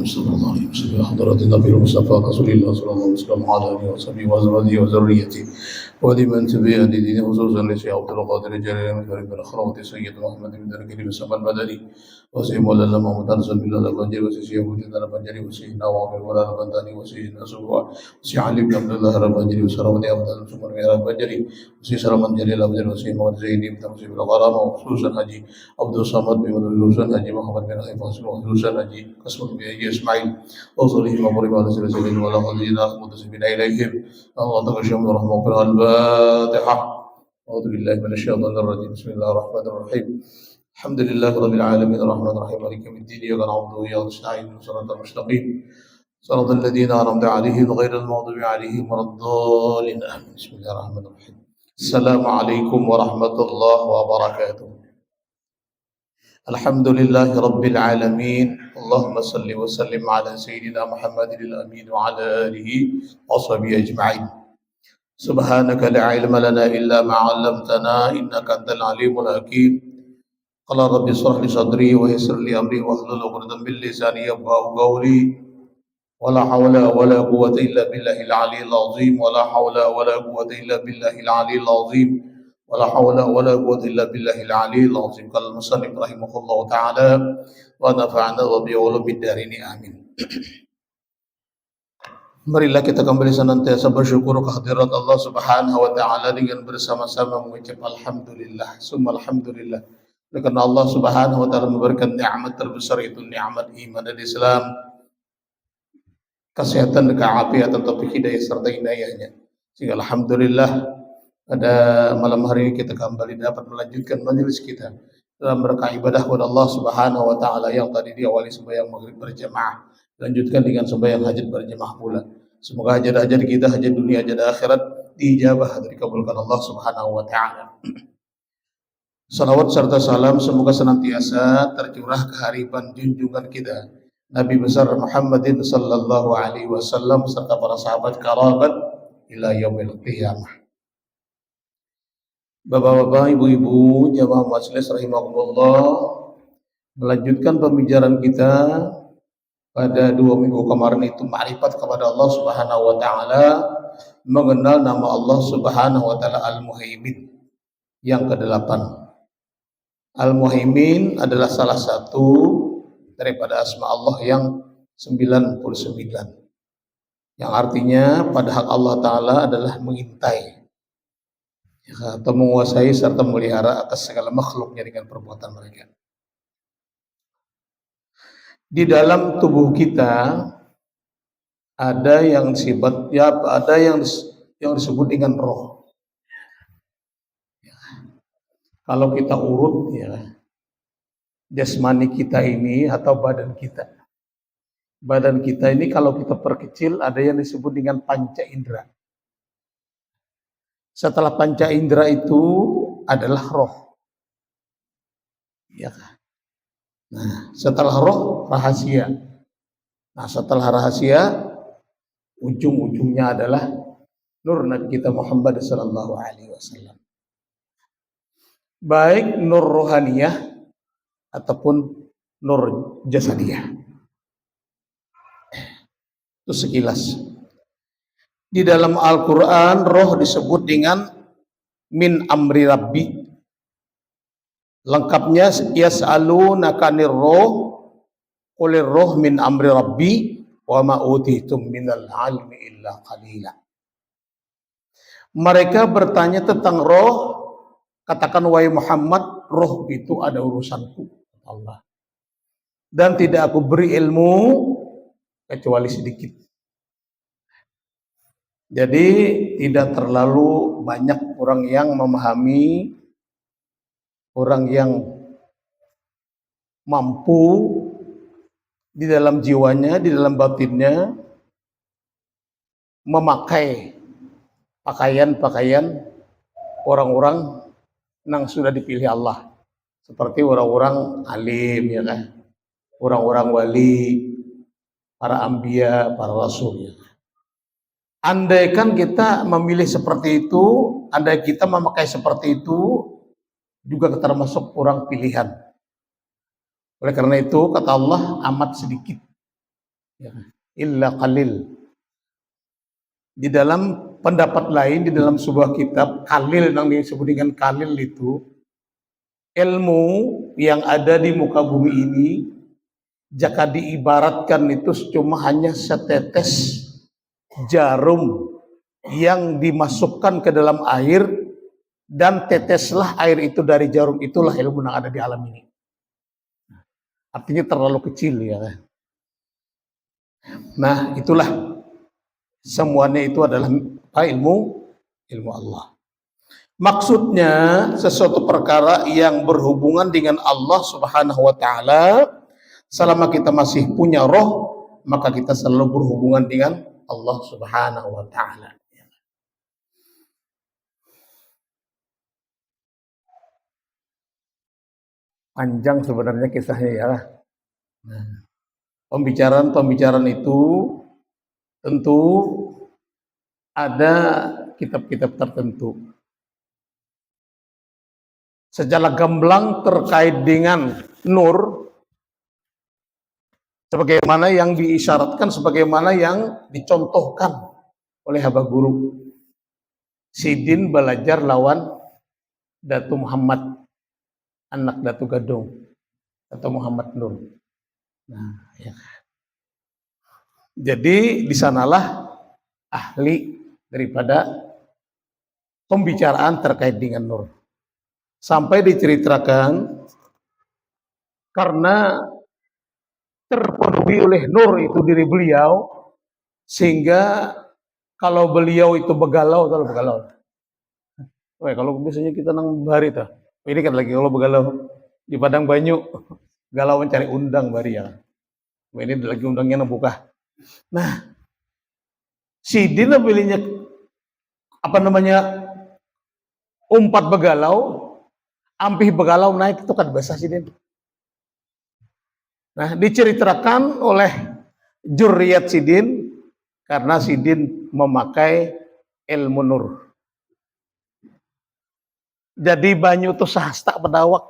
صلى الله عليه وسلم حضرة النبي المصطفى رسول الله صلى الله عليه وسلم وعلى آله وصحبه وأزواجه وذريته ولمن تبع لدينه خصوصا لشيخ عبد القادر الجليل من فريق الأخلاق سيد محمد بن الكريم السمى البدري وسيد مولانا محمد رسول الله البنجري وسيد وجود البنجري وسيدنا وعمر ولا البنتاني وسيدنا سبوع وسيد علي بن عبد الله البنجري وسروني عبد الله سمر البنجري وسيد سلمان جليل البنجري وسيد محمد زيني بن مسيب الغرام وخصوصا حجي عبد الصمد بن خصوصا حجي محمد بن خيف وخصوصا حجي قسم بن إسماعيل وصلهم وقرب على سلسلة ولا خلينا متسبين إليهم الله تغشهم ورحمه الفاتحة. أعوذ بالله من الشيطان الرجيم. بسم الله الرحمن الرحيم. الحمد لله رب العالمين الرحمن الرحيم مالك يوم الدين إياك نعبد وإياك نستعين صراط المستقيم صراط الذين أنعمت عليهم غير المغضوب عليهم ولا الضالين آمين. بسم الله الرحمن الرحيم. السلام عليكم ورحمة الله وبركاته. الحمد لله رب العالمين. اللهم صل وسلم على سيدنا محمد الأمين وعلى آله وصحبه أجمعين. سبحانك لا علم لنا إلا ما علمتنا إنك أنت العليم الحكيم. قال رب اشرح لي صدري ويسر لي أمري واحلل عقدة من لساني يفقهوا قولي ولا حول ولا قوة إلا بالله العلي العظيم ولا حول ولا قوة إلا بالله العلي العظيم ولا حول ولا قوة إلا بالله العلي العظيم. قال المصنف رحمه الله تعالى ونفعنا بعلوم الدارين آمين. Marilah kita kembali senantiasa bersyukur kehadirat Allah Subhanahu wa taala dengan bersama-sama mengucap alhamdulillah, summa alhamdulillah. Karena Allah Subhanahu wa taala memberikan nikmat terbesar itu nikmat iman dan Islam, kesehatan dan keafiatan, taufik hidayah serta hidayahnya. Sehingga alhamdulillah pada malam hari ini kita kembali dapat melanjutkan majelis kita dalam rangka ibadah kepada Allah Subhanahu wa taala yang tadi diawali sembahyang maghrib berjamaah, lanjutkan dengan sembahyang hajat berjamaah pula. Semoga hajat-hajat kita, hajat dunia, hajat akhirat diijabah dan dikabulkan Allah Subhanahu wa taala. Salawat serta salam semoga senantiasa tercurah kehariban junjungan kita Nabi besar Muhammadin sallallahu alaihi wasallam serta para sahabat kerabat ila yaumil qiyamah. Bapak-bapak, ibu-ibu, jamaah majelis rahimakumullah, melanjutkan pembicaraan kita pada 2 minggu kemarin itu ma'rifat kepada Allah Subhanahu wa taala, mengenal nama Allah Subhanahu wa taala Al-Muhaimin. Yang ke-8. Al-Muhaimin adalah salah satu daripada asma Allah yang 99. Yang artinya pada hak Allah taala adalah mengintai atau menguasai serta memelihara atas segala makhluknya dengan perbuatan mereka. Di dalam tubuh kita ada yang sifatnya, ada yang disebut dengan roh. Kalau kita urut ya, jasmani kita ini atau badan kita. Badan kita ini kalau kita perkecil ada yang disebut dengan panca indera. Setelah panca indera itu adalah roh. Ya kan? Nah, setelah roh rahasia. Nah, setelah rahasia ujung-ujungnya adalah nur Nabi kita Muhammad sallallahu alaihi wasallam. Baik nur rohaniyah ataupun nur jasadiyah. Itu sekilas. Di dalam Al-Qur'an roh disebut dengan min amri rabbi. Lengkapnya yas'alunaka 'anir roh qulir roh min amri rabbi wa ma utitum minal 'ilmi illa qalila. Mereka bertanya tentang roh, katakan wahai Muhammad, roh itu ada urusanku Allah. Dan tidak aku beri ilmu kecuali sedikit. Jadi tidak terlalu banyak orang yang memahami, orang yang mampu di dalam jiwanya, di dalam batinnya memakai pakaian-pakaian orang-orang yang sudah dipilih Allah. Seperti orang-orang alim, ya kan? Orang-orang wali, para anbiya, para rasul. Ya. Andaikan kita memilih seperti itu, andai kita memakai seperti itu, juga termasuk orang pilihan. Oleh karena itu, kata Allah, amat sedikit. Ya. Illa qalil. Di dalam pendapat lain, di dalam sebuah kitab, kalil yang disebut dengan kalil itu, ilmu yang ada di muka bumi ini, jika diibaratkan itu cuma hanya setetes jarum yang dimasukkan ke dalam air, dan teteslah air itu dari jarum, itulah ilmu yang ada di alam ini. Artinya terlalu kecil, ya. Nah, itulah semuanya itu adalah ilmu Allah. Maksudnya sesuatu perkara yang berhubungan dengan Allah Subhanahu wa taala, selama kita masih punya roh, maka kita selalu berhubungan dengan Allah Subhanahu wa taala. Panjang sebenarnya kisahnya, ya. Nah, pembicaraan itu tentu ada kitab-kitab tertentu. Secara gamblang terkait dengan nur, sebagaimana yang diisyaratkan, sebagaimana yang dicontohkan oleh Habah Guru. Sidin belajar lawan Datu Muhammad, anak Datu Gadung, atau Muhammad Nur. Nah, ya. Jadi di sanalah ahli daripada pembicaraan terkait dengan nur. Sampai diceritakan karena terpenuhi oleh nur itu diri beliau, sehingga kalau beliau itu begalau. Wah, kalau biasanya kita nang bari tuh. Ini kan lagi kalau begalau di Padang Banyu, galau mencari undang bari, ya. Ini lagi undangnya buka. Nah, Sidin pilihnya umpat begalau, ampih begalau naik, itu kan bahasa Sidin. Nah, diceritakan oleh Jurriyat Sidin karena Sidin memakai ilmu nur. Jadi banyu itu sahasta pedawak.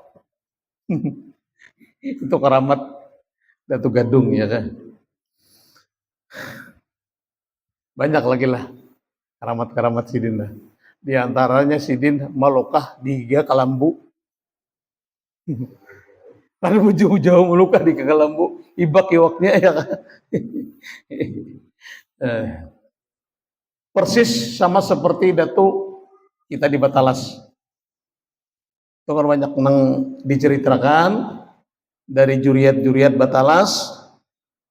Itu keramat Datu Gadung, ya kan. Banyak lagi lah keramat-keramat Sidin lah. Di antaranya Sidin melukah di Giga Kalambu. Lalu jauh-jauh melukah di Giga Kalambu, ibak-iwaknya, ya kan. Persis sama seperti Datu kita di Batalas. Itu kan banyak yang diceritakan dari juriat-juriat Batalas,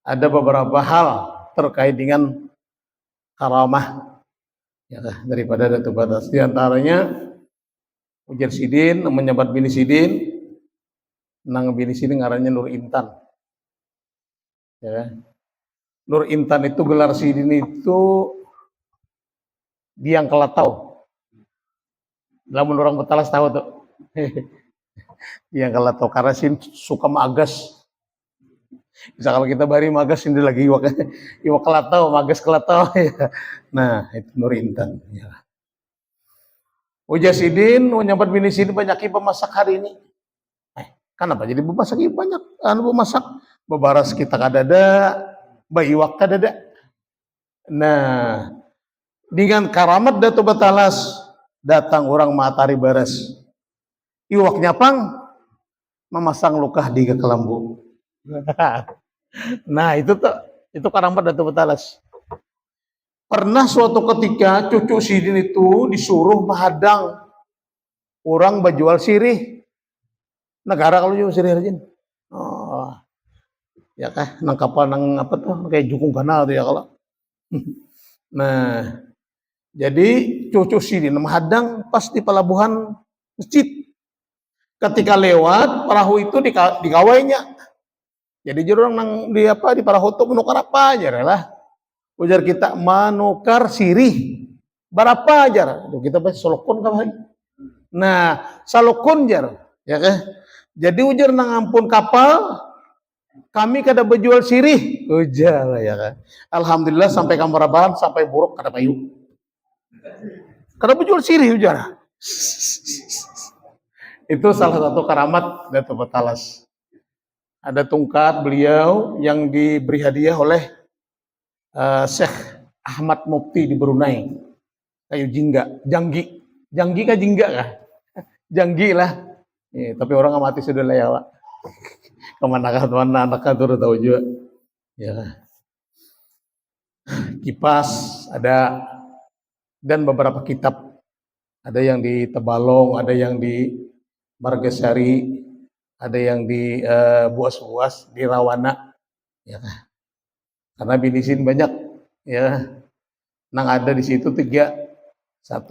ada beberapa hal terkait dengan karamah, ya, daripada Datu Batalas. Di antaranya ujar Sidin menyebut bini Sidin, nang bini Sidin ngarannya Nur Intan, ya. Nur Intan itu gelar Sidin itu biang kelatau. Lamun orang Batalas tahu tuh. Biang kelatau karena Sidin suka magas. Bisa kalau kita bari magas, ini lagi iwak kelatau, magas kelatau, ya. Nah, itu Nur Intan, ya. Ujar Sidin menyambat bini Sidin banyak pemasak hari ini. Kenapa jadi bemasak banyak? Bemasak bebaras kita kadada, bayiwak kadada. Nah, dengan karamat Datu Batalas datang orang matahari baras. Iwaknya pang memasang lukah di Kelambu. Nah, itu karamat Datu Batalas. Pernah suatu ketika cucu Sidin itu disuruh menghadang orang berjual sirih. Negara kalau jual sirih rajin. Oh, ya kah, nang kapal nang apa tuh kayak jukung kanal tuh, ya kalau. Nah, jadi cucu Sidin menghadang pas di pelabuhan masjid. Ketika lewat perahu itu digawainya. Jadi jurang nang di perahu itu menukar apa aja lah. Ujar kita menukar sirih. Berapa aja? Kita bahas solokon kan. Nah, salukun jar, ya kan? Jadi ujar nang ampun kapal, kami kada berjual sirih, ujar ya kan. Alhamdulillah sampai Kamarabahan, sampai Buruk kada payu. Kada berjual sirih ujar. Itu salah satu karamat Dato' Batalas. Ada tungkat beliau yang diberi hadiah oleh Syekh Ahmad Mufti di Brunei. Kayu janggi. Janggi kah jingga kah? Janggi lah. Tapi orang amati sudah lah ya Pak. Kemana anak turun tahu juga. Ya. Kipas ada dan beberapa kitab. Ada yang di Tebalong, ada yang di Margasari, ada yang di Buas-Buas, di Rawana. Ya. Karena binisin banyak ya. Nang ada di situ 1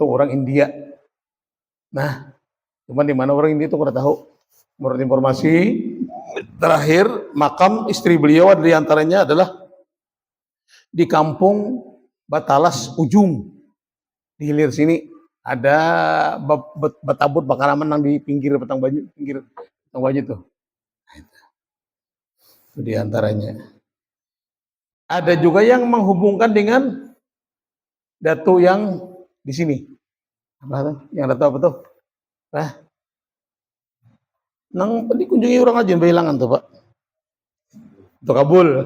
orang India. Nah, cuman di mana orang India itu kurang tahu. Menurut informasi terakhir, makam istri beliau di antaranya adalah di kampung Batalas Ujung. Di hilir sini ada betabut bakaraman nang di pinggir Petang Baju tuh. Itu di antaranya. Ada juga yang menghubungkan dengan datu yang di sini. Apa tuh? Yang datu apa tuh? Nang dikunjungi orang aja hilangan tuh Pak. Itu Kabul.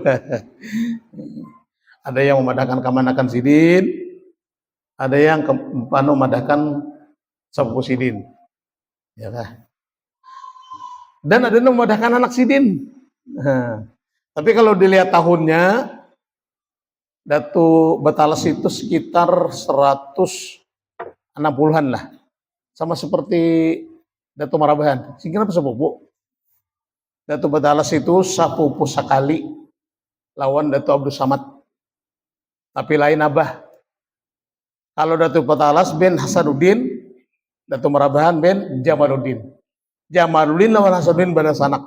Ada yang memadahkan Kamanakan Sidin, ada yang memadahkan Sapu Sidin. Ya kah? Dan ada yang memadahkan anak Sidin. Nah, tapi kalau dilihat tahunnya, Datu Batalas itu sekitar 160-an lah. Sama seperti Datu Marabahan. Singkirnya apa sepupu? Datu Batalas itu sapupu sekali lawan Datu Abdul Samad. Tapi lain abah. Kalau Datu Batalas bin Hasanuddin, Datu Marabahan bin Jamaluddin. Jamaluddin lawan Hasanuddin pada sanak.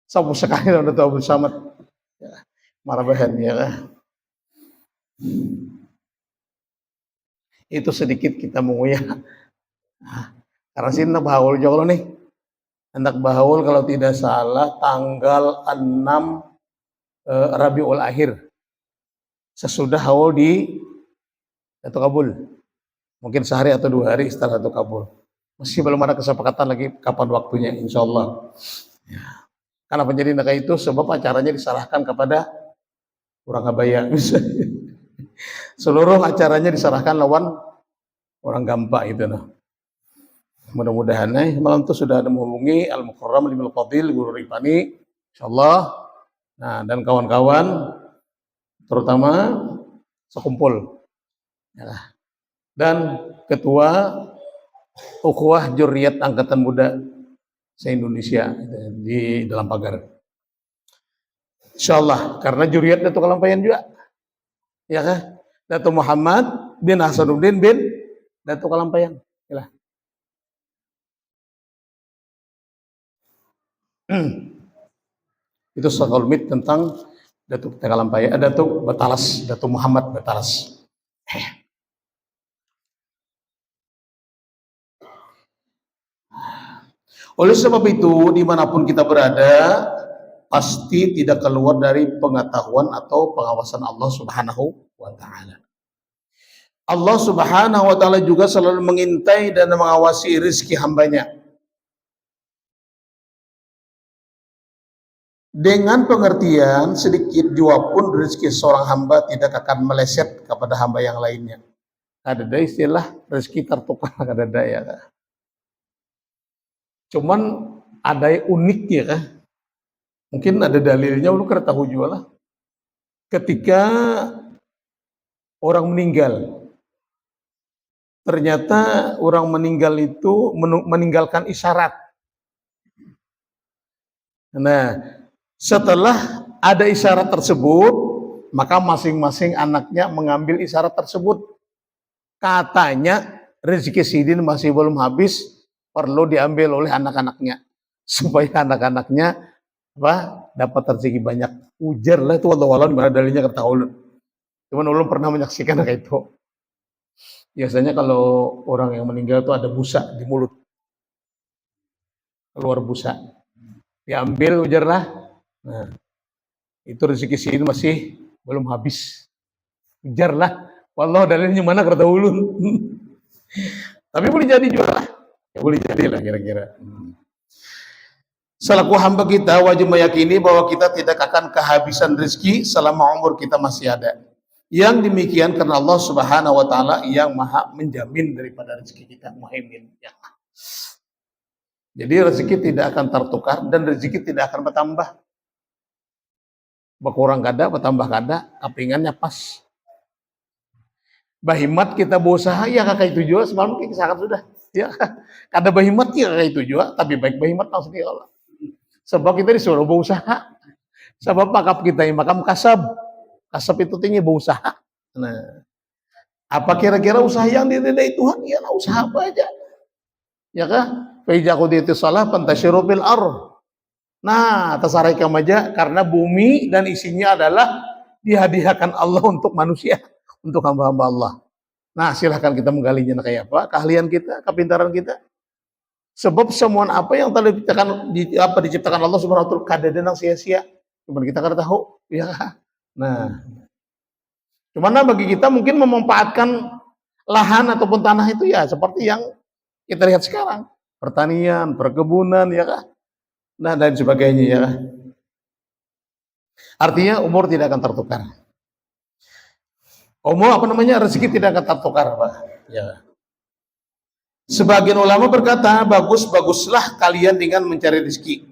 Sapupu sekali lawan Datu Abdul Samad. Ya. Marabahan ya. Itu sedikit kita menguyak. Karena sini hendak bahaul juga nih. Hendak bahaul kalau tidak salah tanggal 6 Rabiul Akhir. Sesudah haul di Datu Kabul. Mungkin sehari atau 2 hari setelah Datu Kabul. Masih belum ada kesepakatan lagi kapan waktunya, insya Allah. Ya. Karena penjadi naka itu sebab acaranya diserahkan kepada orang Abaya. Seluruh acaranya diserahkan lawan orang Gampa itu. Nah. Mudah-mudahan malam itu sudah ada menghubungi Al-Mukarram Limul Fadil Guru Ripani, insyaallah. Nah, dan kawan-kawan terutama sekumpul. Ya. Dan ketua Ukhuwah Jurriyat Angkatan Muda se-Indonesia di dalam pagar. Insyaallah, karena Jurriyat Datu Kalampayan juga. Ya kan? Datu Muhammad bin Hasanuddin bin Datu Kalampayan. Yalah. Itu sekelumit tentang Datu Kalampayan, Datu Batalas, Datu Muhammad Batalas. Oleh sebab itu, dimanapun kita berada, pasti tidak keluar dari pengetahuan atau pengawasan Allah Subhanahu wa Ta'ala. Allah Subhanahu wa Ta'ala juga selalu mengintai dan mengawasi rezeki hambanya. Dengan pengertian sedikit jua pun rezeki seorang hamba tidak akan meleset kepada hamba yang lainnya. Ada istilah rezeki tertukar, ada ya. Cuman ada uniknya kan. Mungkin ada dalilnya, lu kada tahu juga lah. Ketika orang meninggal, ternyata orang meninggal itu meninggalkan isyarat. Nah, setelah ada isyarat tersebut, maka masing-masing anaknya mengambil isyarat tersebut. Katanya rezeki Sidin masih belum habis, perlu diambil oleh anak-anaknya supaya anak-anaknya dapat rezeki banyak. Ujar lah itu wallahu alam, di mana dalilnya ketahuan. Cuman ulun pernah menyaksikan kayak itu. Biasanya kalau orang yang meninggal tuh ada busa di mulut, keluar busa. Diambil ujarlah. Nah, itu rezeki sini masih belum habis. Ujarlah. Wallah dalilnya mana kata ulun. Tapi boleh jadi juga lah. Ya, boleh jadi lah kira-kira. Selaku hamba kita wajib meyakini bahwa kita tidak akan kehabisan rezeki selama umur kita masih ada. Yang demikian karena Allah Subhanahu wa taala yang Maha menjamin daripada rezeki kita, Muhaimin. Ya. Jadi rezeki tidak akan tertukar dan rezeki tidak akan bertambah. Berkurang kada, bertambah kada, kapingannya pas. Bahimat kita berusaha, ya kakak itu juga semalam kita sangat sudah. Ya, kada bahimat ya kakak itu juga, tapi baik bahimat maksudnya Allah. Sebab kita disuruh berusaha. Sebab makam kita yang makam kasab. Kasab itu tinggi berusaha. Nah, apa kira-kira usaha yang diridai Tuhan? Ya usaha apa aja. Ya kah? Faiza qudiyati shalah fantashiru fil ardh. Nah, tasarikam aja karena bumi dan isinya adalah dihadiahkan Allah untuk manusia, untuk hamba-hamba Allah. Nah, silahkan kita menggalinya kayak apa? Keahlian kita, kepintaran kita. Sebab semua apa yang telah diciptakan Allah Subhanahu wa taala kadang sia-sia. Cuma kita kada tahu, ya. Nah, cuman bagi kita mungkin memanfaatkan lahan ataupun tanah itu ya seperti yang kita lihat sekarang, pertanian, perkebunan, ya kah? Nah, dan sebagainya, ya. Artinya umur tidak akan tertukar. Umur rezeki tidak akan tertukar, Pak. Ya. Sebagian ulama berkata, bagus-baguslah kalian dengan mencari rezeki.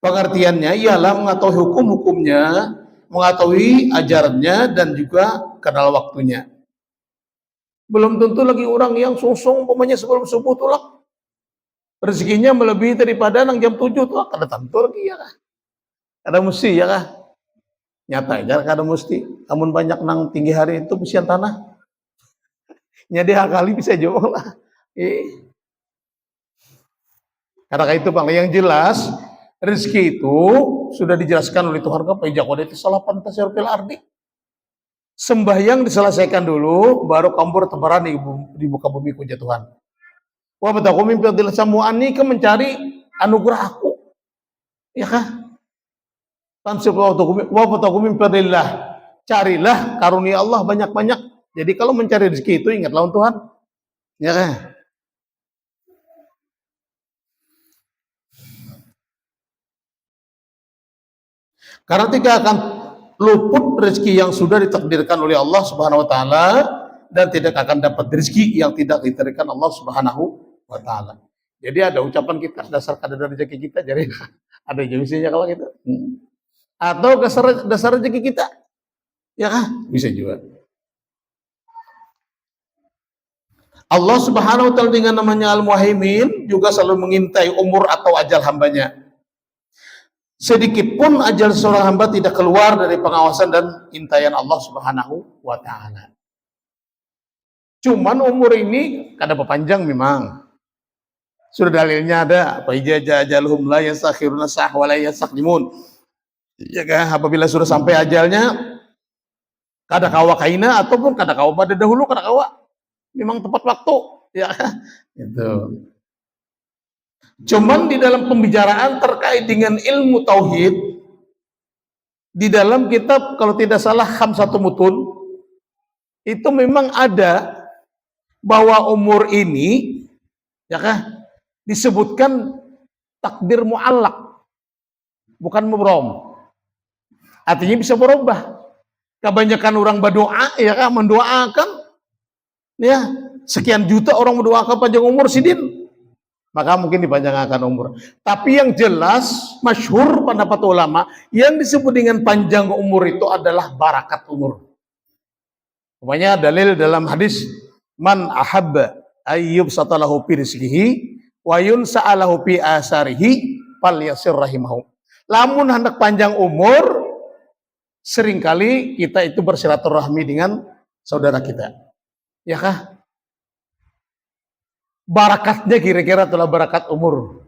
Pengertiannya ialah mengetahui hukum-hukumnya, mengetahui ajarannya, dan juga kenal waktunya. Belum tentu lagi orang yang sungsung, umpamanya sebelum subuh tuh lah, rezekinya melebihi daripada nang jam 7 tuh, kada tentu lagi ya kah? Kada mesti ya kah? Nyata ya kada mesti. Namun banyak nang tinggi hari itu pesian tanah. Nyadi kali bisa jauh lah. Karena itu Bang, yang jelas rezeki itu sudah dijelaskan oleh Tuhan ke Paijak itu salah pantasir fil ardi. Sembahyang diselesaikan dulu, baru kamu bertebaran di muka bumi puja Tuhan. Wa batakum min fadlil samu'ani ke mencari anugerah aku. Ya kah? Tansib wa batakum min fadlillah. Carilah karunia Allah banyak-banyak. Jadi kalau mencari rezeki itu ingatlah Tuhan. Ya kah? Karena tidak akan luput rezeki yang sudah ditakdirkan oleh Allah Subhanahu wa taala dan tidak akan dapat rezeki yang tidak ditakdirkan Allah Subhanahu wa taala. Jadi ada ucapan kita dasar kadar rezeki kita, jadi ada jenisnya kalau gitu. Atau dasar rezeki kita. Ya kan? Bisa juga. Allah Subhanahu wa taala dengan namanya Al-Muhaimin juga selalu mengintai umur atau ajal hambanya. Sedikit pun ajal seorang hamba tidak keluar dari pengawasan dan intaian Allah Subhanahu wa taala. Cuman umur ini kada berpanjang memang. Sudah dalilnya ada, fa ijaja ajaluhum la yastakhiruna sah wa la yastaqdimun. Ya kan, apabila sudah sampai ajalnya kada kawa kaina ataupun kada kawa pada dahulu kada kawa. Memang tepat waktu, ya. Itu. Cuman di dalam pembicaraan terkait dengan ilmu tauhid, di dalam kitab kalau tidak salah Khamsatul Mutun, itu memang ada bahwa umur ini, ya kah, disebutkan takdir mu'allaq, bukan mubrom. Artinya bisa berubah. Kebanyakan orang berdoa, ya kah, mendoakan, ya sekian juta orang mendoakan panjang umur sidin. Maka mungkin dipanjangkan umur. Tapi yang jelas, masyhur pendapat ulama, yang disebut dengan panjang umur itu adalah barakat umur. Pokoknya dalil dalam hadis, man ahabba ayyub satalahu fi rizqihi wa yunsa'alahu fi asarihi falyasir rahimahu. Lamun hendak panjang umur, seringkali kita itu bersilaturahmi dengan saudara kita. Ya kah? Barakatnya kira-kira itulah barakat umur.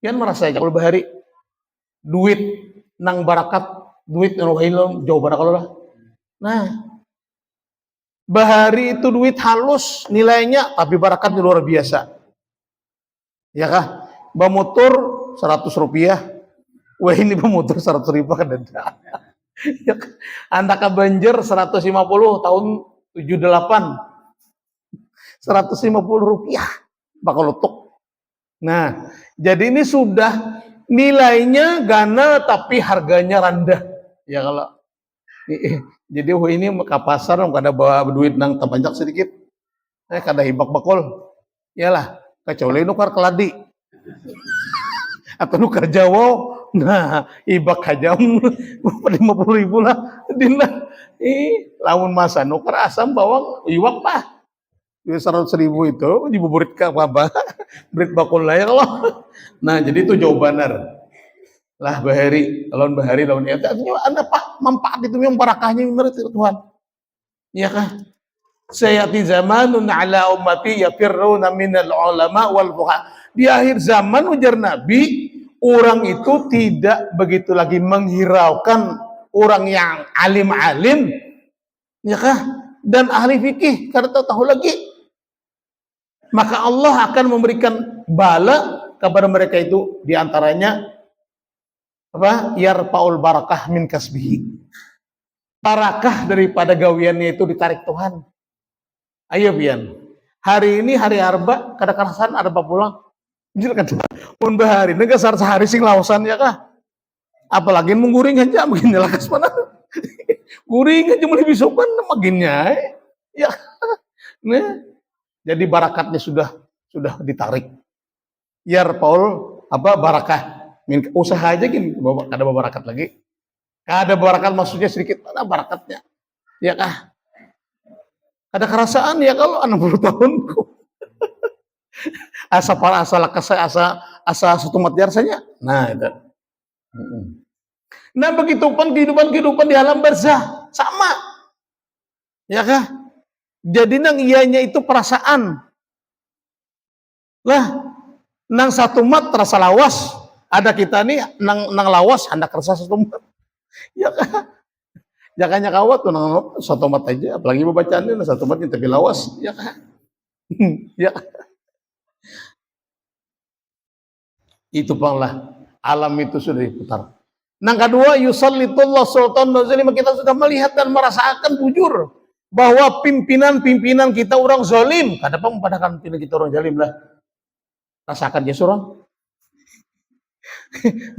Yang merasa kalau bahari duit nang barakat, duit nang hilom jauh barakat lah. Nah, Bahari itu duit halus nilainya, tapi barakatnya luar biasa. Ya kah? Bamotor 100 rupiah. Wah ini bamotor 100 ribu kan ada. Ya kah? Anda ke banjir 150 tahun 78. 150 rupiah. Bakal letuk. Nah, jadi ini sudah nilainya gana tapi harganya rendah. Ya kalau jadi ini ke pasar kada bawa duit nang terbanyak sedikit. Kada hibak bakol. Iyalah, kecuali nukar keladi. Atau nukar Jawa. Nah, hibak aja 50.000 lah. Dina lamun masa nukar asam bawang iwak pah. 100.000 itu dibuburit ke apa? Berit bakul lah ya Allah. Nah, jadi itu jawabanar. Lah bahari, lawan bahari lawan ya. Anda pak manfaat itu yang barakahnya menurut Tuhan. Ya kah? Sayati zamanun ala ummati yafirruna minal ulama wal fuqaha. Di akhir zaman ujar Nabi, orang itu tidak begitu lagi menghiraukan orang yang alim-alim, ya kah? Dan ahli fikih karena tahu lagi. Maka Allah akan memberikan bala kepada mereka itu, diantaranya apa? Yarpaul barakah min kasbihi. Barakah daripada gawiannya itu ditarik Tuhan. Ayo pian. Hari ini hari Arba, kadang-kadang Arba pulang. Pun bahari, nega sehari sing lausan ya kah? Apalagi mengguring aja, begini lakas mana? Guring aja mulai bisukan, maginnya. Ya, nah, jadi barakatnya sudah ditarik. Yarpaul apa barakah? Usaha aja gini, ada barakat lagi. Ada barakat maksudnya sedikit, ada barakatnya. Ya kah? Ada kerasaan ya kalau 60 tahunku. Asa para asa lakas asa setumat jarsanya. Nah, itu. Nah, begitu pun kehidupan di alam barzah sama. Ya kah? Jadi nang ianya itu perasaan. Lah, nang satu mat terasa lawas. Ada kita nih nang lawas hendak rasa satu mat. Ya kah? Jangannya kawat tuh nang satu mat aja, apalagi bacaannya satu mat yang tapi lawas, ya kah? Ya. Itu panglah alam itu sudah diputar. Nang kedua, yusallitullah sultan zalim, kita sudah melihat dan merasakan bujur bahwa pimpinan kita orang zalim. Kenapa mempadahkan pimpinan kita orang zalim lah? Rasakan ya surang.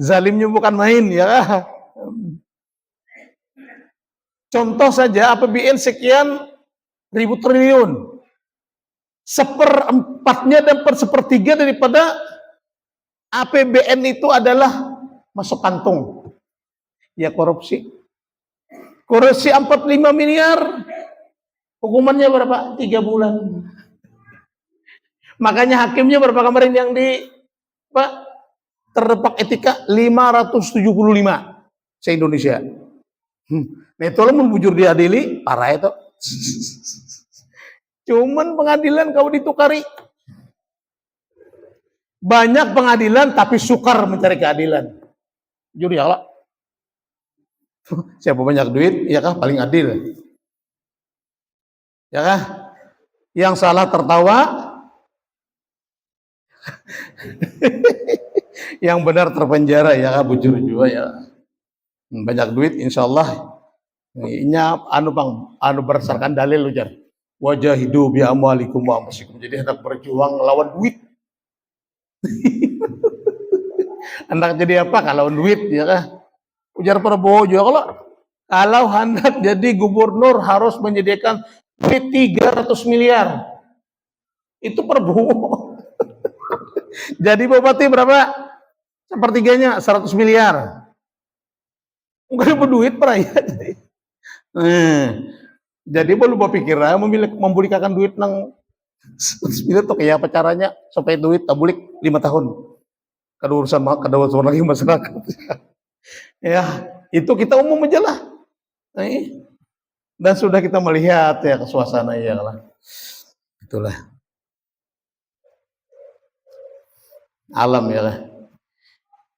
Zalimnya bukan main ya. Contoh saja APBN sekian ribu triliun. Seperempatnya dan sepertiga daripada APBN itu adalah masuk kantung. Ya korupsi. Korupsi 45 miliar. Hukumannya berapa? 3 bulan. Makanya hakimnya berapa kemarin yang di terdepak etika 575 se-Indonesia. Nah itu lo membujur diadili, parah itu. Cuman pengadilan kau ditukari. Banyak pengadilan tapi sukar mencari keadilan. Jujur ya Allah. Siapa banyak duit, ya kah paling adil. Ya kah? Yang salah tertawa. Yang benar terpenjara, ya kah bujur juga ya. Banyak duit insyaallah. Ini anu berdasarkan dalil ujar. Wajahidu bi amwalikum wa anfusikum. Jadi hendak berjuang lawan duit. Hendak jadi apa kalau duit ya kah? Ujar Prabowo juga kalau hendak jadi gubernur harus menyediakan duit 300 miliar. Itu Prabowo. Jadi bupati berapa? Sepertiganya 100 miliar. Enggak berduit peraya. Jadi boleh berpikir membulikakan duit nang 100 miliar tuh kayak apa caranya supaya duit tabulik 5 tahun. Kada urusan lagi masyarakat. Ya, itu kita umum aja lah. Dan sudah kita melihat ya suasana ya lah. Itulah. Alam ya lah.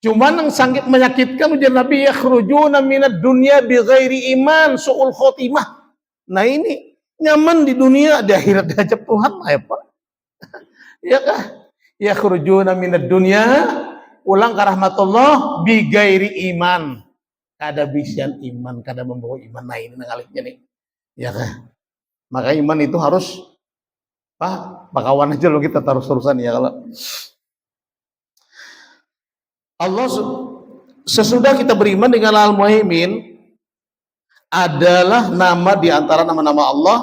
Cuman yang sangat menyakitkan ujar Nabi yakhrujuna minad dunya bighairi iman su'ul khotimah. Nah ini Nyaman di dunia, di akhirat diajak Tuhan lah ya Pak. Ya kah? Ya khurujuna minad dunya, ulang ke rahmatullah bigairi iman. Kada bisian iman, kada membawa iman. Nah ini ngaliknya nih. Ya kah? Maka iman itu harus bakawan aja loh kita terus-terusan ya kalau Allah sesudah kita beriman dengan Al-Muhaimin adalah nama di antara nama-nama Allah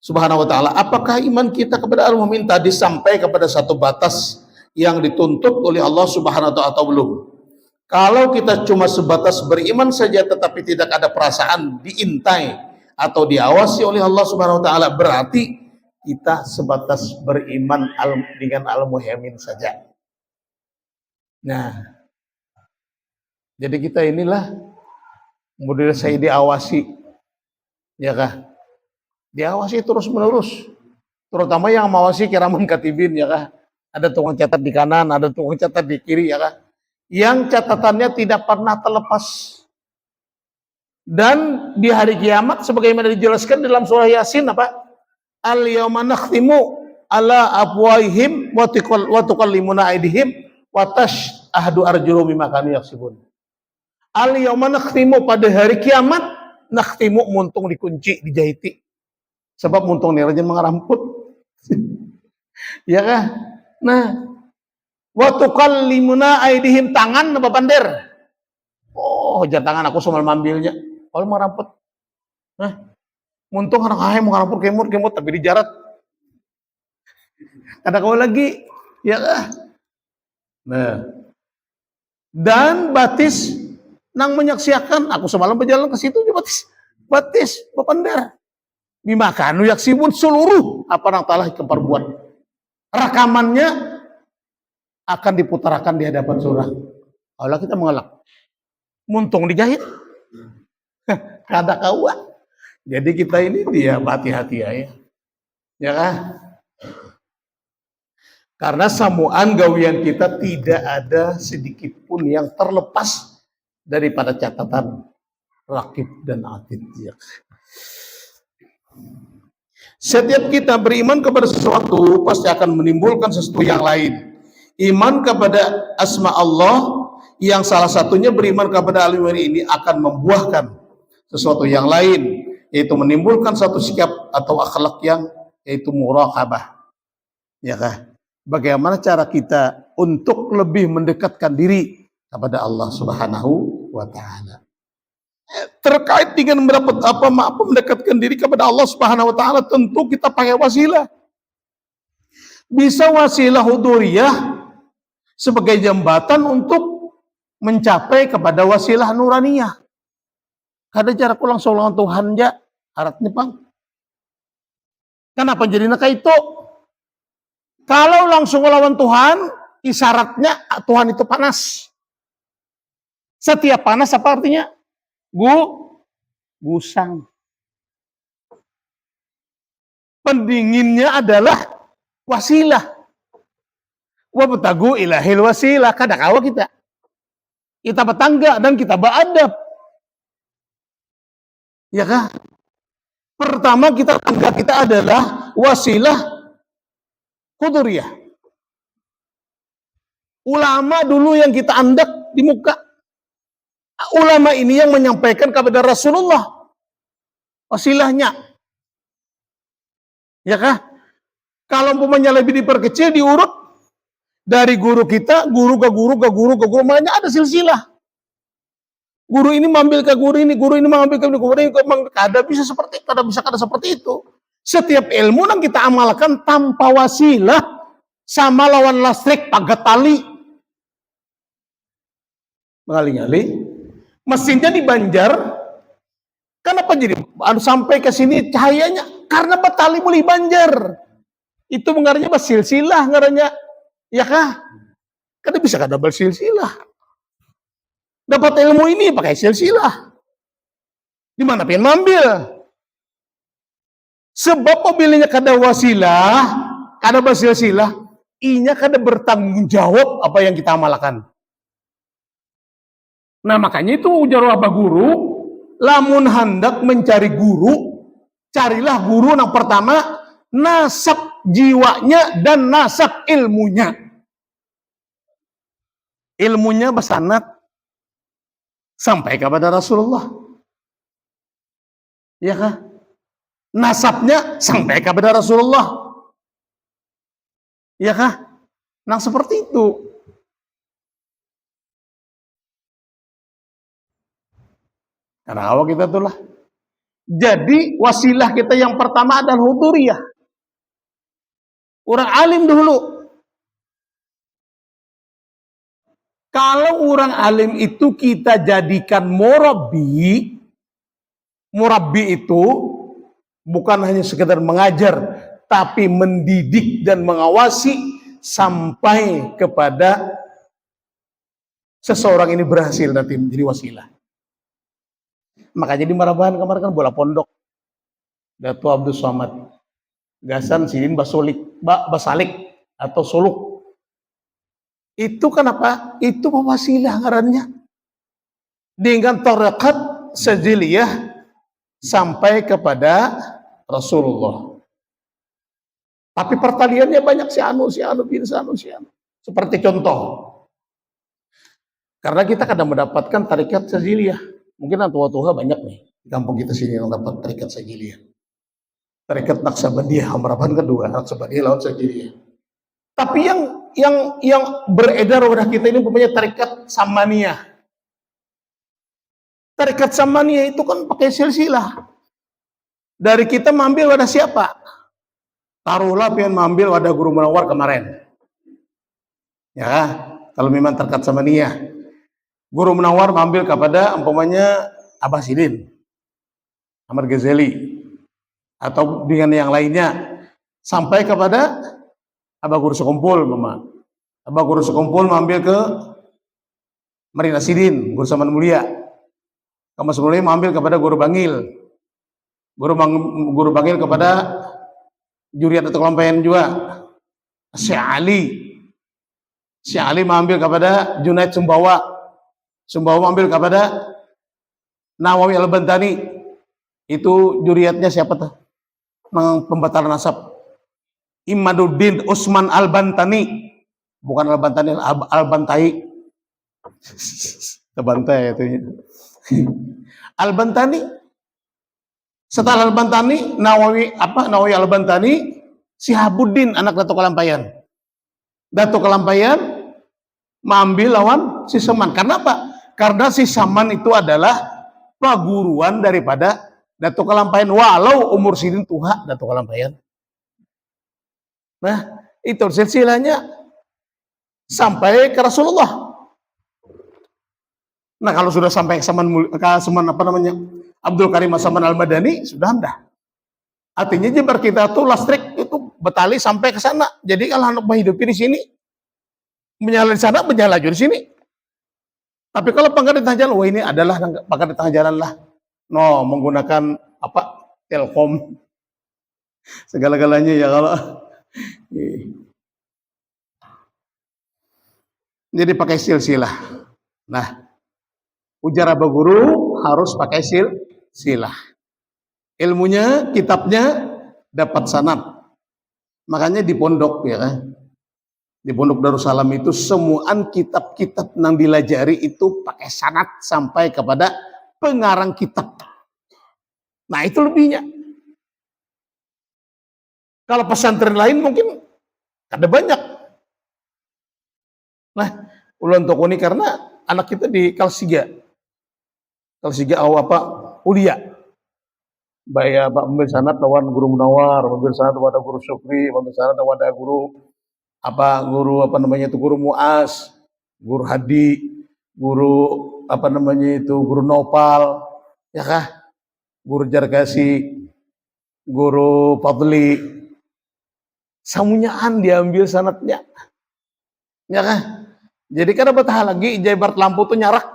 Subhanahu wa taala. Apakah iman kita kepada Al-Muhaimin tadi sampai kepada satu batas yang dituntut oleh Allah Subhanahu wa taala atau belum? Kalau kita cuma sebatas beriman saja tetapi tidak ada perasaan diintai atau diawasi oleh Allah Subhanahu wa taala, berarti kita sebatas beriman dengan Al-Muhaimin saja. Nah, jadi kita inilah model saya diawasi, ya kah? Diawasi terus menerus, terutama yang mengawasi kiraman katibin, ya kah? Ada tukang catat di kanan, ada tukang catat di kiri, ya kah? Yang catatannya tidak pernah terlepas. Dan di hari kiamat, sebagaimana dijelaskan dalam surah Yasin, apa? Al-yawma nakhtimu ala afwahihim wa tukallimuna aydihim wa tashhadu arjuluhum bima kanu yaksibun. Al-yawma nakhtimu, pada hari kiamat, nakhtimu muntung dikunci, dijahiti. Sebab muntung ni rajin mengeramput. Ya kah? Nah, wa tukallimuna aydihim, tangan apa bander? Oh, jangan tangan aku somal mambilnya. Kalau meramput. Nah, muntung anak ayam mau ngarampur kemut tapi dijarat. Ada kau lagi, ya kah? Nah, dan batis nang menyaksikan, aku semalam berjalan ke situ di batis bapandar. Bimakanu yaksibun, seluruh apa yang telah keperbuat. Rekamannya akan diputarakan di hadapan surah. Allah kita mengelak. Muntung dijahit. Kada kawan. Jadi kita ini dia hati-hati ya. Ya kan? Karena samuan gawian kita tidak ada sedikit pun yang terlepas daripada catatan rakib dan atid. Ya. Setiap kita beriman kepada sesuatu pasti akan menimbulkan sesuatu yang lain. Iman kepada asma Allah yang salah satunya beriman kepada Al-Muhaimin ini akan membuahkan sesuatu yang lain, yaitu menimbulkan satu sikap atau akhlak yang yaitu muraqabah. Ya kah? Bagaimana cara kita untuk lebih mendekatkan diri kepada Allah Subhanahu wa taala. Terkait dengan mendapat mendekatkan diri kepada Allah Subhanahu wa taala, tentu kita pakai wasilah. Bisa wasilah huduriyah sebagai jembatan untuk mencapai kepada wasilah nuraniyah. Kada jarak langsung lawan Tuhan ja, aratnya Bang. Kenapa jadi nak itu? Kalau langsung lawan Tuhan, isyaratnya Tuhan itu panas. Setiap panas apa artinya? Gusang. Pendinginnya adalah wasilah. Wa batagu ilahil wasilah. Kada kawa kita. Kita bertangga dan kita beradab. Ya kah? Pertama kita adalah wasilah Quduriyah. Ulama dulu yang kita andak di muka. Ulama ini yang menyampaikan kepada Rasulullah wasilahnya. Ya kah? Kalau umpamanya lebih diperkecil, diurut dari guru kita, guru ke guru ke guru ke guru, makanya ada silsilah. Guru ini mengambil ke guru ini mengambil ke guru ini, kada bisa seperti itu. Setiap ilmu yang kita amalkan tanpa wasilah sama lawan listrik pagat tali. Mengali-ngali, mesinnya di Banjar. Kenapa jadi sampai ke sini cahayanya? Karena petali boleh Banjar. Itu mengaranya silsilah ngaranya. Ya kah? Kada bisa kada bersilsilah. Dapat ilmu ini pakai silsilah. Di mana pengen ambil? Sebab mobilnya kada wasilah, kada bersilsilah, inya kada bertanggung jawab apa yang kita amalkan. Nah makanya itu ujar wabah guru, lamun hendak mencari guru, Carilah guru yang pertama nasab jiwanya dan nasab ilmunya. Ilmunya bersanad sampai kepada Rasulullah. Ya kan? Nasabnya sampai kepada Rasulullah. Ya kan? Nah seperti itu. Karena awal kita itulah. Jadi wasilah kita yang pertama adalah huduriyah. Orang alim dulu. Kalau orang alim itu kita jadikan murabbi, murabbi itu bukan hanya sekedar mengajar, tapi mendidik dan mengawasi sampai kepada seseorang ini berhasil nanti menjadi wasilah. Makanya di Marabahan kemarin kan bola pondok. Dato Abdul Somad, Gasan Sidin Basalik atau Suluk. Itu kenapa? Itu wasilah ngarannya. Dengan tarekat sejiliyah sampai kepada Rasulullah. Tapi pertaliannya banyak si anu bin anu. Seperti contoh. Karena kita kadang mendapatkan tarekat sejiliyah. Mungkin tua-tua banyak nih di kampung kita sini yang dapat tarekat sejiliyah. Tarekat Naqsabandiyah, Marabahan kedua, Naqsabandiyah lawan sejiliyah. Tapi yang beredar pada kita ini punya tarekat Samaniyah. Tarekat Samaniyah itu kan pakai silsilah. Dari kita mengambil wadah siapa? Taruhlah pengen mengambil wadah Guru Munawar kemarin. Ya, kalau memang tarekat Samaniyah. Guru Munawar mengambil kepada umpamanya Abah Sidin, Ahmad Ghazali, atau dengan yang lainnya sampai kepada Abah Guru Sekumpul, Mama. Abah Guru Sekumpul mengambil ke Marina Sidin, Guru Saman Mulia. Kamu sebelumnya mengambil kepada Guru Bangil. Guru Bangil kepada Juriat atau Kelompaian juga. Syekh Ali mengambil kepada Junaid Sumbawa. Sumbawa mengambil kepada Nawawi Al-Bantani. Itu juriatnya siapa tuh? Pembatal nasab. Imaduddin Usman Al-Bantani. Bukan Al-Bantani, Al-Bantai. Kebantai itu. Al-Bantani. Setelah Al-Bantani, Nawawi Al-Bantani, Sihabuddin anak Datuk Kalampayan. Datuk Kalampayan mengambil lawan si Saman. Karena apa? Karena si Saman itu adalah paguruan daripada Datuk Kalampayan. Walau umur Sidin tua Datuk Kalampayan. Nah, itu silsilahnya sampai ke Rasulullah. Nah, kalau sudah sampai ke Saman Abdul Karim Saman Al-Madani, sudah anda. Artinya jebar kita tuh lastrik itu betali sampai ke sana. Jadi kalau anak hidup di sini, menyala di sana, menyala di sini. Tapi kalau pangkat di tengah jalan, wah ini adalah pangkat di tengah jalan lah. No, menggunakan Telkom. Segala-galanya ya kalau. Jadi pakai silsilah. Nah, ujar Abah Guru harus pakai silsilah. Ilmunya, kitabnya dapat sanad. Makanya di pondok ya kan. Di Pondok Darussalam itu semuaan kitab-kitab yang dilajari itu pakai sanad sampai kepada pengarang kitab. Nah itu lebihnya. Kalau pesantren lain mungkin ada banyak. Nah, ulang toko ini karena anak kita di Kalsiga Ulia. Baik Pak pembeli sanad lawan Guru Munawar, pembeli sanad lawan Guru Syukri, pembeli sanad lawan Guru Guru Muas, Guru Hadi, Guru Guru Nopal, ya kah? Guru Jargasi, Guru Fadli. Samunyaan diambil sanatnya. Ya kah? Jadi kada betah lagi ibarat lampu tuh nyarak.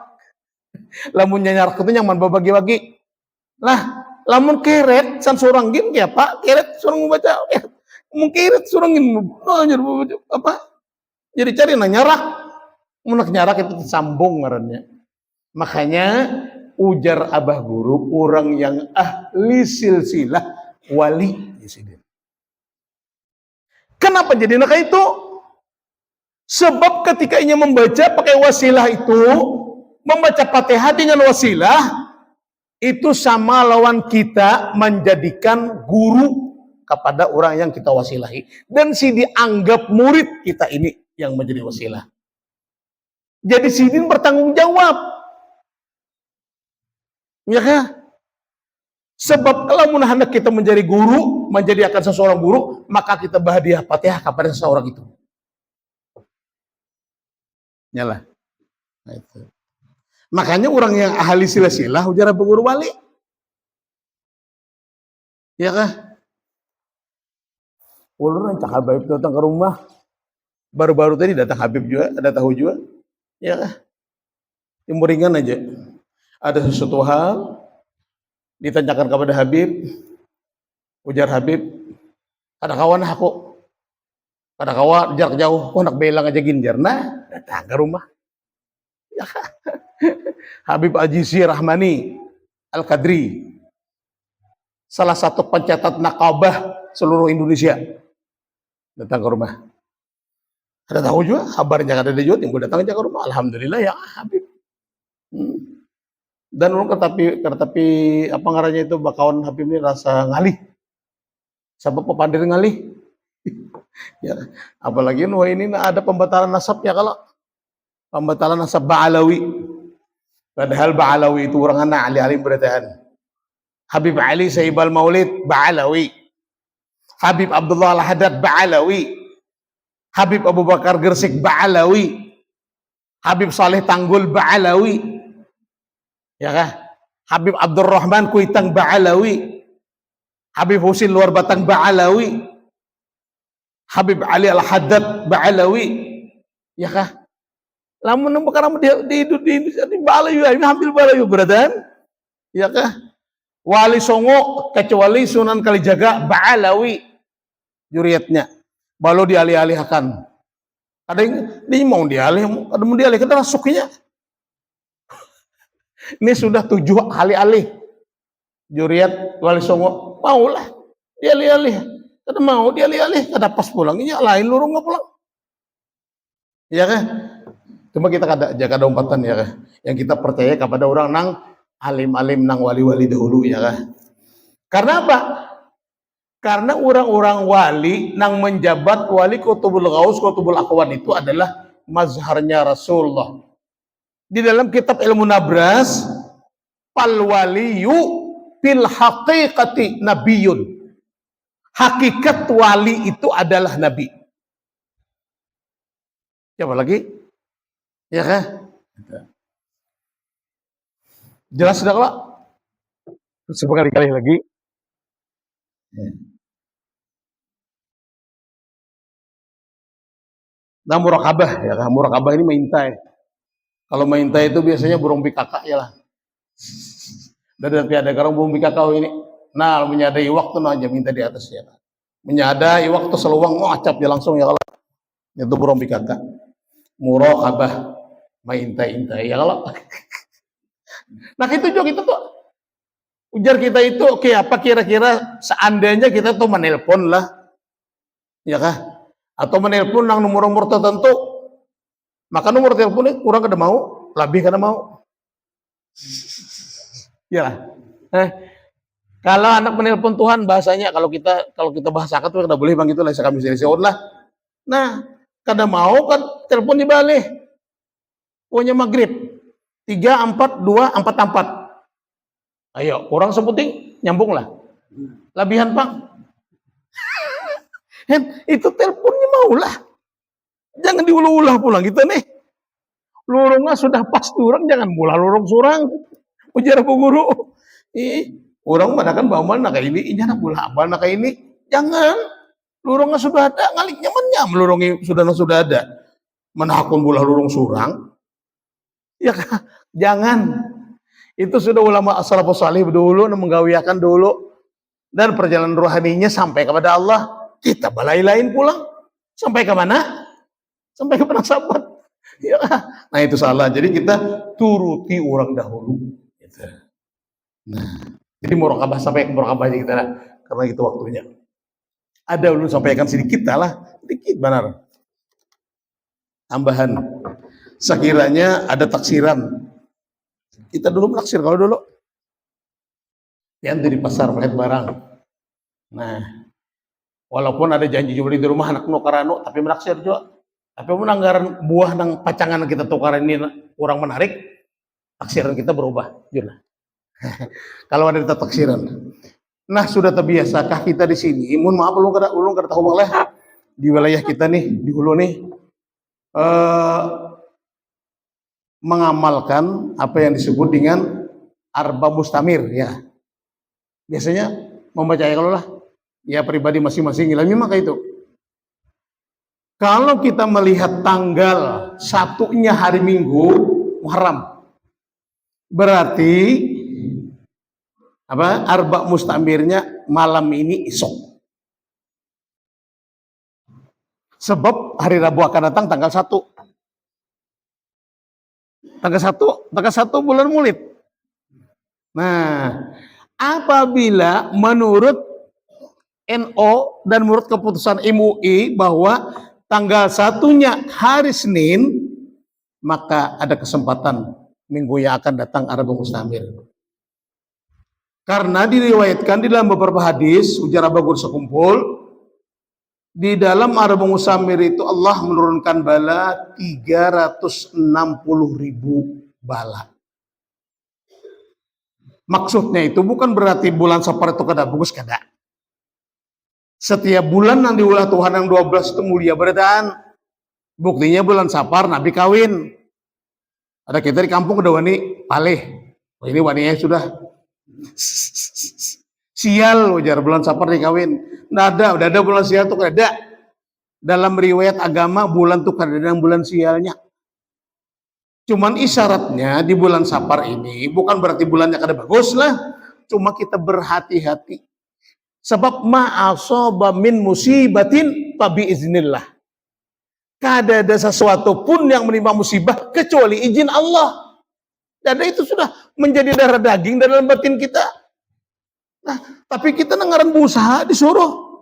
Lamunnya nyarak itu nyaman babagi-bagi. Lah, lamun keret san surang gin ya Pak, keret surang membaca. Mungkin surangin jadi cari nyarak itu sambung ngarannya. Makanya ujar Abah Guru orang yang ahli silsilah wali di sini. Kenapa jadi kayak itu? Sebab ketika ia membaca pakai wasilah itu, membaca Fatihah dengan wasilah, itu sama lawan kita menjadikan guru kepada orang yang kita wasilahi. Dan si dianggap murid kita ini yang menjadi wasilah. Jadi sidin bertanggung jawab. Ya kan? Sebab kalau hendak kita menjadi guru, menjadikan seseorang guru, maka kita berhadiah Fatihah kepada seseorang itu. Nyala. Nah, itu. Makanya orang yang ahli silsilah ujar guru wali. Ya kan? Ulun cak Habib datang ke rumah. Baru-baru tadi datang Habib juga, ada tahu juga. Ya kan? Yang ringan aja. Ada sesuatu hal ditanyakan kepada Habib. Ujar Habib, ada kawan aku. Ada kawan jarak jauh, nak belang aja ginjar. Nah, datang ke rumah. Ya kan? Habib Ajizi Rahmani Al-Qadri, salah satu pencatat nakabah seluruh Indonesia, datang ke rumah. Ada tahu juga kabarnya ada di Jawa Timur, datang aja ke rumah. Alhamdulillah ya Habib. Dan orang kertapi apa ngarannya itu bakawan Habib ini rasa ngalih. Sebab pepandir ngalih. Ya, apalagi ini ada pembatalan nasab ya, kalau pembatalan nasab Ba'alawi. Padahal Ba'alawi itu orang anak ahli-ahli berataan. Habib Ali Saibal Maulid Ba'alawi. Habib Abdullah Al-Haddad Ba'alawi. Habib Abu Bakar Gersik Ba'alawi. Habib Saleh Tanggul Ba'alawi. Ya kah? Habib Abdurrahman Kuitang Ba'alawi. Habib Husin Luar Batang Ba'alawi. Habib Ali Al-Haddad Ba'alawi. Ya kah? Lamun sekarang di Indonesia di Balayu, ini hampir Balayu berada. Ya kah? Wali Songo kecuali Sunan Kalijaga Ba'alawi juriatnya. Balu dialih-alihkan. Ada yang mau dialih, ada mau dialih kita masuknya. Ini sudah 7 alih-alih. Juriat Wali Songo maulah dialih-alih. Kada mau dialih-alih, kada pas pulang. Ini lain lurung nggak pulang. Ya kah? Cuma kita jaga umpatan ya kah? Yang kita percaya kepada orang nang alim-alim nang wali-wali dahulu ya kah? Karena apa? Karena orang-orang wali nang menjabat wali Qutbul Ghaus, Qutbul Akhwan itu adalah mazharnya Rasulullah. Di dalam kitab Ilmu Nabras, fal waliyu fil haqiqati nabiyun. Hakikat wali itu adalah nabi. Siapa lagi? Ya kan? Jelas sudah kalau sekali-kali lagi. Nah, murakabah ya kan? Murakabah ini mengintai. Kalau mengintai itu biasanya burung pikaka ya lah. Dan ada orang burung pikaka ini. Nah, menyadai waktu aja minta di atas ya. Menyadai waktu seluang ngacap ya langsung ya kalau. Itu burung pikaka. Murakabah. Maintai-intai ya kalau. Nah itu juga kita tuh ujar kita itu oke, apa kira-kira seandainya kita tuh menelpon lah ya kah, atau menelpon nang nomor-nomor tertentu, maka nomor teleponnya kurang kada mau, lebih kada mau ya lah. Kalau anak menelpon Tuhan bahasanya, kalau kita bahasakan tuh kada boleh bang, itu lah kami sini lah. Nah kada mau kan telepon dibalik. Pokoknya maghrib 3, 4, 2, 4, 4. Ayo, orang sebuting nyambung lah. Labihan bang. Itu teleponnya maulah. Jangan diulah-ulah pulang kita nih. Lurungnya sudah pas orang, jangan mula lurung surang. Ujar Bu Guru. Orang mana kan bawa mana kayak ini, jangan mula apa nak kayak ini. Jangan. Lurungnya sudah ada, ngaliknya menyam. Lurungnya sudah ada. Mana akun mula lurung surang. Ya jangan. Itu sudah ulama as-salafus salih dulu menggawiakan dulu, dan perjalanan rohaninya sampai kepada Allah. Kita balai lain pulang sampai ke mana? Sampai ke sahabat. Ya, nah itu salah. Jadi kita turuti orang dahulu. Gitu. Nah, jadi murakabah sampai ke murakabah kita karena itu waktunya. Ada ulun sampaikan sedikit lah, sedikit benar. Tambahan, sekiranya ada taksiran, kita dulu menaksir kalau dulu, yang di pasar melihat barang. Nah, walaupun ada janji jual di rumah anak nu karano, tapi menaksir juga. Tapi menanggaran buah nang pacangan kita tukar ini kurang menarik, taksiran kita berubah. Jurnah. Kalau ada taksiran. Nah, sudah terbiasakah kita di sini? Mohon maaf, ulun kada tahu malah di wilayah kita nih, di Hulu nih, mengamalkan apa yang disebut dengan arba mustamir ya. Biasanya membaca kalau lah ya pribadi masing-masing ilmi maka itu. Kalau kita melihat tanggal satunya hari Minggu Muharram, berarti apa? Arba mustamirnya malam ini esok. Sebab hari Rabu akan datang tanggal 1. Tanggal 1 bulan Maulid. Nah, apabila menurut NO dan menurut keputusan MUI bahwa tanggal 1-nya hari Senin, maka ada kesempatan minggu yang akan datang Arba mustamir. Karena diriwayatkan di dalam beberapa hadis, ujar Abu Gursa Kumpul, di dalam Arba mustamir itu Allah menurunkan bala 360.000 bala. Maksudnya itu bukan berarti bulan Safar itu kada bagus, kada. Setiap bulan yang diulah Tuhan yang 12 itu mulia berdaan. Buktinya bulan Safar Nabi kawin. Ada kita di kampung udah wani paleh. Oh, ini waninya sudah sial ujar bulan Safar dikawin. Udah ada bulan sial tuh kada. Dalam riwayat agama bulan tuh kada ada bulan sialnya. Cuman isyaratnya di bulan Safar ini bukan berarti bulannya kada bagus lah. Cuma kita berhati-hati. Sebab ma'asaba min musibatin fabi iznillah. Kada ada sesuatu pun yang menimpa musibah kecuali izin Allah. Dan itu sudah menjadi darah daging dalam batin kita. Nah, tapi kita nengaran berusaha disuruh.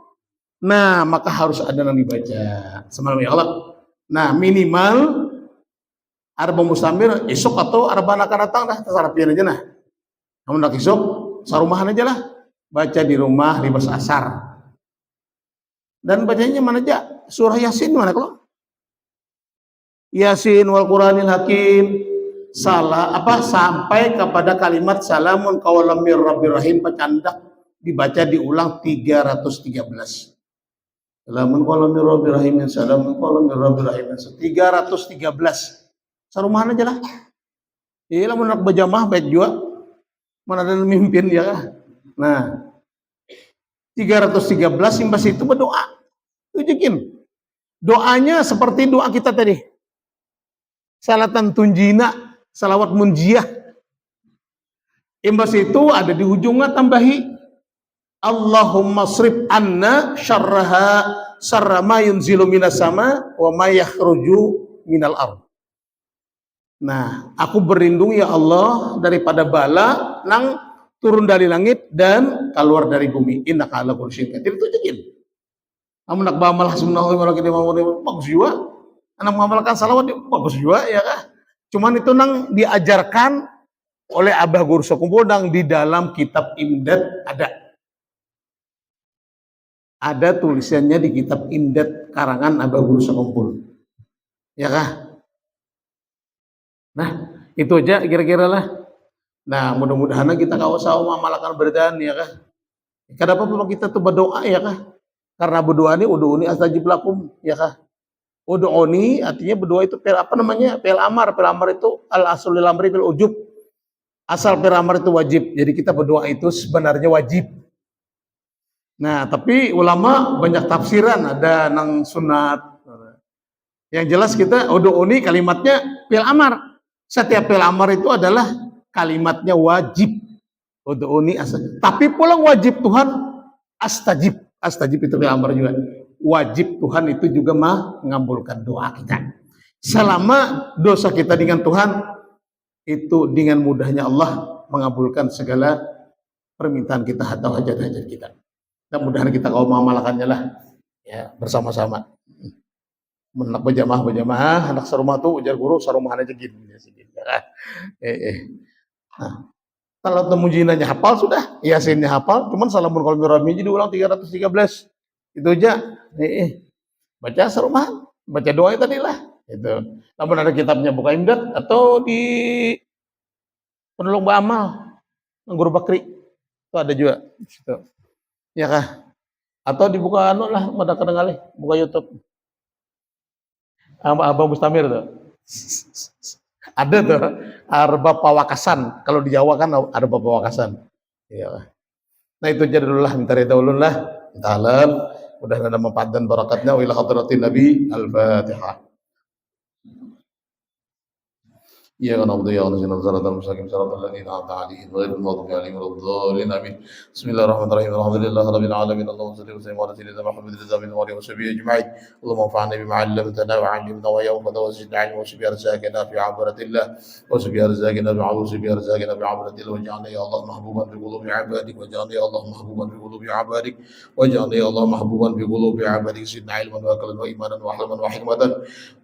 Nah, maka harus ada yang dibaca. Semalam ya Allah. Nah, minimal Arba mustamir esok atau Arba akan datang dah terserah pian aja nah. Namun nak esok sarumahan aja lah. Baca di rumah libas asar. Dan bacanya mana aja? Surah Yasin mana kalau? Yasin wal Qur'anil Hakim. Salah apa sampai kepada kalimat salamun qawalam mir rabbir rahim pacandak dibaca diulang 313. Salamun qawalam mir rabbir rahim, salamun qawalam mir rabbir rahim 313. Sarumahan aja lah. Iya lah nak berjamaah baik juga. Mana ada mimpin ya kah? Nah, 313 imbas itu berdoa. Tunjukin. Doanya seperti doa kita tadi. Salatan tunjina, salawat munjiah. Imbas itu ada di ujungnya tambahi Allahumma srif anna syarraha syarra ma yunzilu minas sama wa ma yakhruju minal ardh. Nah, aku berlindung ya Allah daripada bala nang turun dari langit dan keluar dari bumi. Innaka ala kulli syai'in qadir. Itu jadi. Amun nak beramal hasbunallahu wa ni'mal wakil bagus juga. Anak mengamalkan salawat bagus juga ya kah? Cuman itu nang diajarkan oleh Abah Gursa Kumpul nang di dalam kitab Imdad ada. Ada tulisannya di kitab Imdad karangan Abah Gursa Kumpul. Ya kah? Nah, itu aja kira-kira lah. Nah, mudah-mudahan kita kawasau mengamalkan berdaan ya kah? Kenapa perlu kita tuh berdoa ya kah? Karena berdoa ini ud'uni astajib lakum ya kah? Ud'uni artinya berdoa itu apa namanya? Fi'il amar. Fi'il amar itu al-aslul lil amri bil ujub. Asal fi'il amar itu wajib. Jadi kita berdoa itu sebenarnya wajib. Nah, tapi ulama banyak tafsiran, ada nang sunat. Yang jelas kita ud'uni kalimatnya fi'il amar. Setiap fi'il amar itu adalah kalimatnya wajib. Ud'uni astajib. Tapi pulang wajib Tuhan astajib. Astajib itu fi'il amar juga. Wajib Tuhan itu juga mengabulkan doa kita. Selama dosa kita dengan Tuhan itu dengan mudahnya Allah mengabulkan segala permintaan kita atau hajat-hajat kita. Mudah-mudahan kita kau mengamalkannya lah ya bersama-sama. Menak berjamaah, anak sarumah tuh ujar guru sarumah aja gini ya sih. Nah, kalau temu jinanya hafal sudah, yasinnya hafal, cuman salamun qalbi rabbi jadi ulang 313. Itu aja. Baca sarumah, baca doa tadi lah. Itu. Namun ada kitabnya buka imdat atau di penolong beramal guru Bakri itu ada juga. Gitu. Ya kah? Atau dibuka anu lah, pada kadang-kadang buka YouTube. Abang Mustamir tuh. Ada tuh Arba Pawakasan. Kalau di Jawa kan Arba Pawakasan. Ya. Nah itu aja dulu lah, minta reda ulun lah. Minta halal. Mudah ada manfaat dan barakatnya. Wa ila hadratin Nabi. Al-Fatihah. إياك نعبد وإياك نستعين صراط المستقيم صراط الذين أنعمت عليهم غير المغضوب عليهم ولا الضالين آمين بسم الله الرحمن الرحيم الحمد لله رب العالمين اللهم صل وسلم على سيدنا محمد رضا بن مريم وصحبه أجمعين اللهم انفعنا بما علمتنا وعلمنا ويوم وزدنا علما وشفي أرزاقنا في عبرة الله وشفي أرزاقنا وشفي أرزاقنا في عبرة الله واجعلنا يا الله محبوبا في قلوب عبادك واجعلنا يا الله محبوبا في قلوب عبادك واجعلنا يا الله محبوبا في قلوب عبادك زدنا علما وأكلا وإيمانا وحلما وحكمة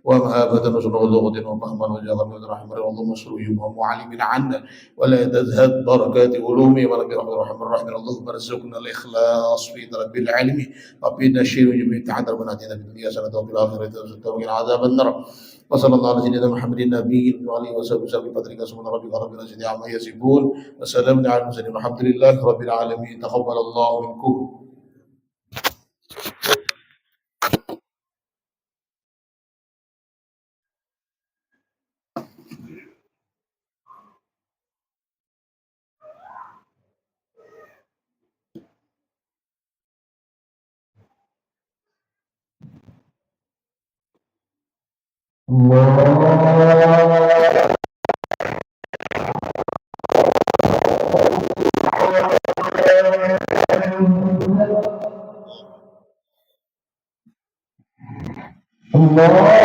ومهابة وسنة ولغة وفهما وجعلنا من رحمة اللهم اصر عيوبهم وعلمنا عنا ولا تذهب بركات علومهم ولم يرحم الرحمن الرحيم اللهم ارزقنا الاخلاص في رب العالمين ربنا الشيء جميع تعالى ربنا اتنا في الدنيا حسنه وفي الاخره حسنه وقنا عذاب النار وصلى الله على سيدنا محمد النبي وعلى اله وصحبه وسلم بفضلك سبحان ربك رب العزه عما يصفون وسلام على المرسلين والحمد لله رب العالمين تقبل الله منكم الله